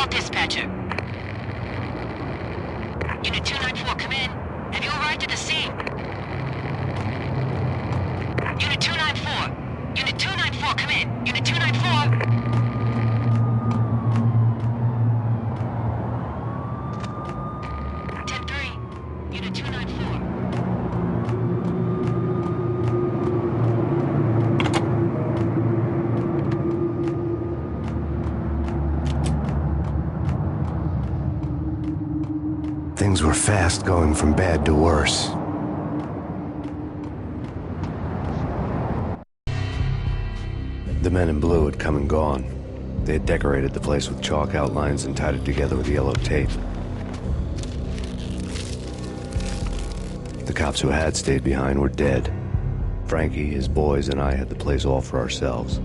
All dispatcher. Unit 294, come in. Have you arrived at the scene? Unit 294. Unit 294, come in. Unit 294. 10-3. Unit 294. Things were fast going from bad to worse. The men in blue had come and gone. They had decorated the place with chalk outlines and tied it together with yellow tape. The cops who had stayed behind were dead. Frankie, his boys, and I had the place all for ourselves.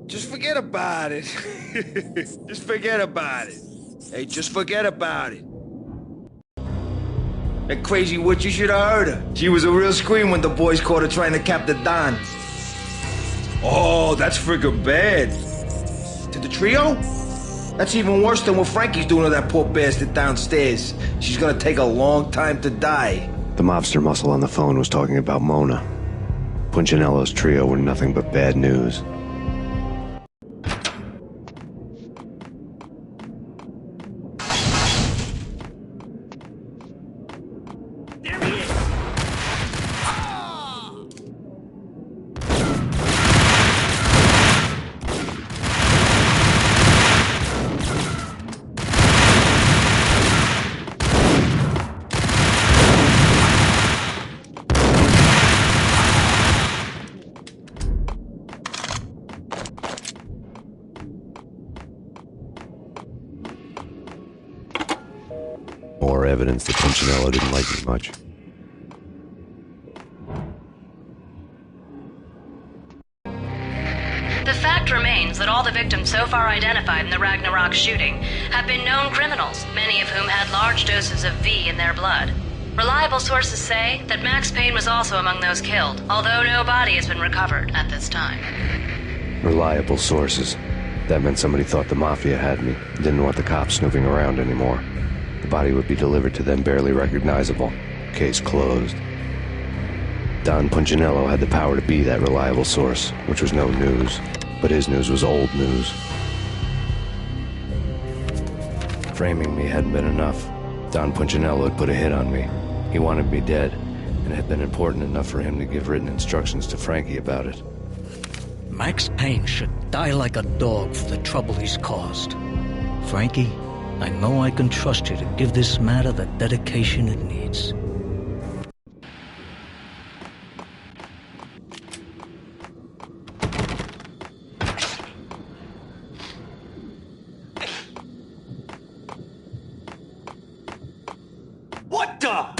Just forget about it. Just forget about it. Hey, just forget about it. That crazy witch, you should have heard her. She was a real scream when the boys caught her trying to cap the Don. Oh, that's friggin' bad. To the trio? That's even worse than what Frankie's doing to that poor bastard downstairs. She's gonna take a long time to die. The mobster muscle on the phone was talking about Mona. Punchinello's trio were nothing but bad news. More evidence that Punchinello didn't like me much. The fact remains that all the victims so far identified in the Ragnarok shooting have been known criminals, many of whom had large doses of V in their blood. Reliable sources say that Max Payne was also among those killed, although no body has been recovered at this time. Reliable sources. That meant somebody thought the Mafia had me, didn't want the cops snooping around anymore. The body would be delivered to them barely recognizable. Case closed. Don Punchinello had the power to be that reliable source, which was no news. But his news was old news. Framing me hadn't been enough. Don Punchinello had put a hit on me. He wanted me dead, and it had been important enough for him to give written instructions to Frankie about it. Max Payne should die like a dog for the trouble he's caused. Frankie, I know I can trust you to give this matter the dedication it needs. What the?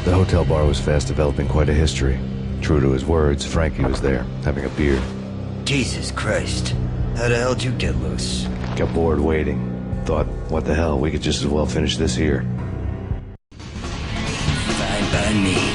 The hotel bar was fast developing quite a history. True to his words, Frankie was there, having a beer. Jesus Christ. How the hell did you get loose? Got bored waiting. Thought, what the hell, we could just as well finish this here. Fine by me.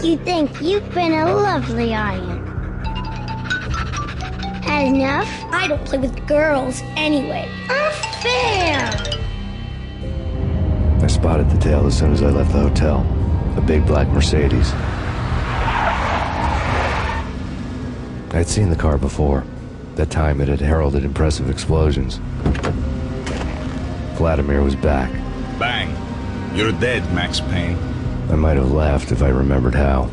You think you've been a lovely audience. Had enough? I don't play with girls anyway. Unfair! I spotted the tail as soon as I left the hotel. A big black Mercedes. I'd seen the car before. That time it had heralded impressive explosions. Vladimir was back. Bang! You're dead, Max Payne. I might have laughed if I remembered how.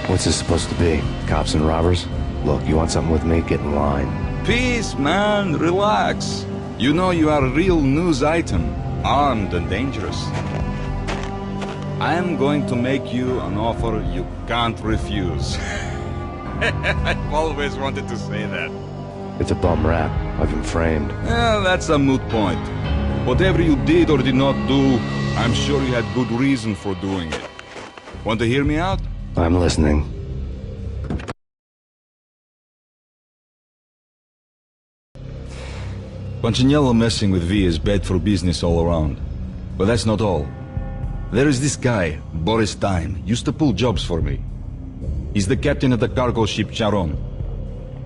What's this supposed to be? Cops and robbers? Look, you want something with me? Get in line. Peace, man. Relax. You know you are a real news item. Armed and dangerous. I am going to make you an offer you can't refuse. I've always wanted to say that. It's a bum rap. I've been framed. Well, that's a moot point. Whatever you did or did not do, I'm sure you had good reason for doing it. Want to hear me out? I'm listening. Punchinello messing with V is bad for business all around. But that's not all. There is this guy, Boris Dime, used to pull jobs for me. He's the captain of the cargo ship Charon.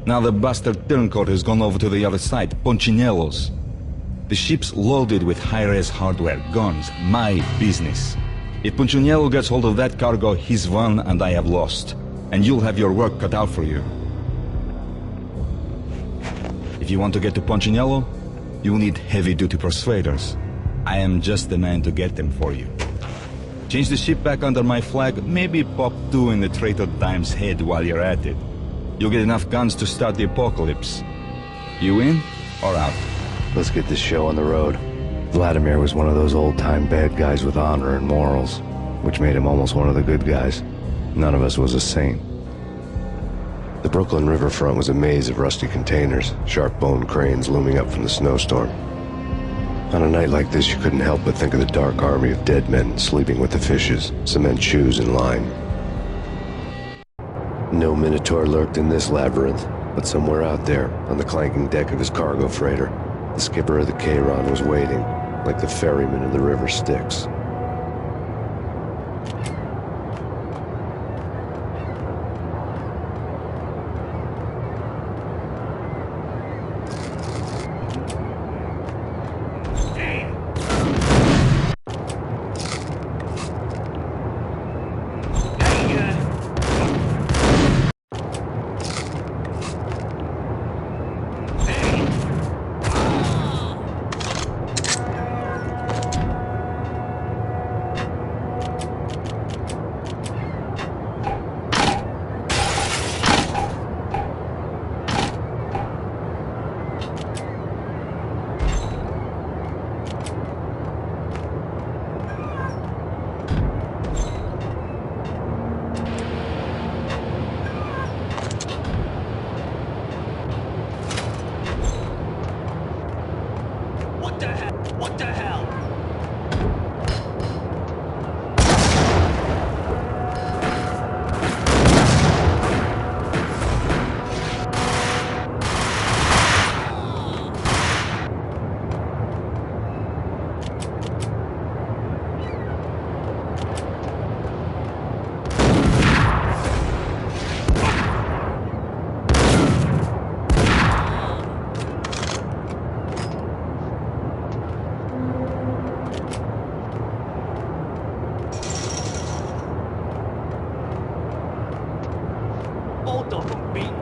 Now the bastard turncoat has gone over to the other side, Punchinello's. The ship's loaded with high-res hardware, guns, my business. If Punchinello gets hold of that cargo, he's won and I have lost. And you'll have your work cut out for you. If you want to get to Punchinello, you'll need heavy-duty persuaders. I am just the man to get them for you. Change the ship back under my flag, maybe pop 2 in the traitor Dime's head while you're at it. You'll get enough guns to start the apocalypse. You in or out? Let's get this show on the road. Vladimir was one of those old-time bad guys with honor and morals, which made him almost one of the good guys. None of us was a saint. The Brooklyn riverfront was a maze of rusty containers, sharp-boned cranes looming up from the snowstorm. On a night like this, you couldn't help but think of the dark army of dead men sleeping with the fishes, cement shoes in line. No Minotaur lurked in this labyrinth, but somewhere out there, on the clanking deck of his cargo freighter, the skipper of the Chiron was waiting, like the ferryman of the river Styx. What the hell? Both of them beat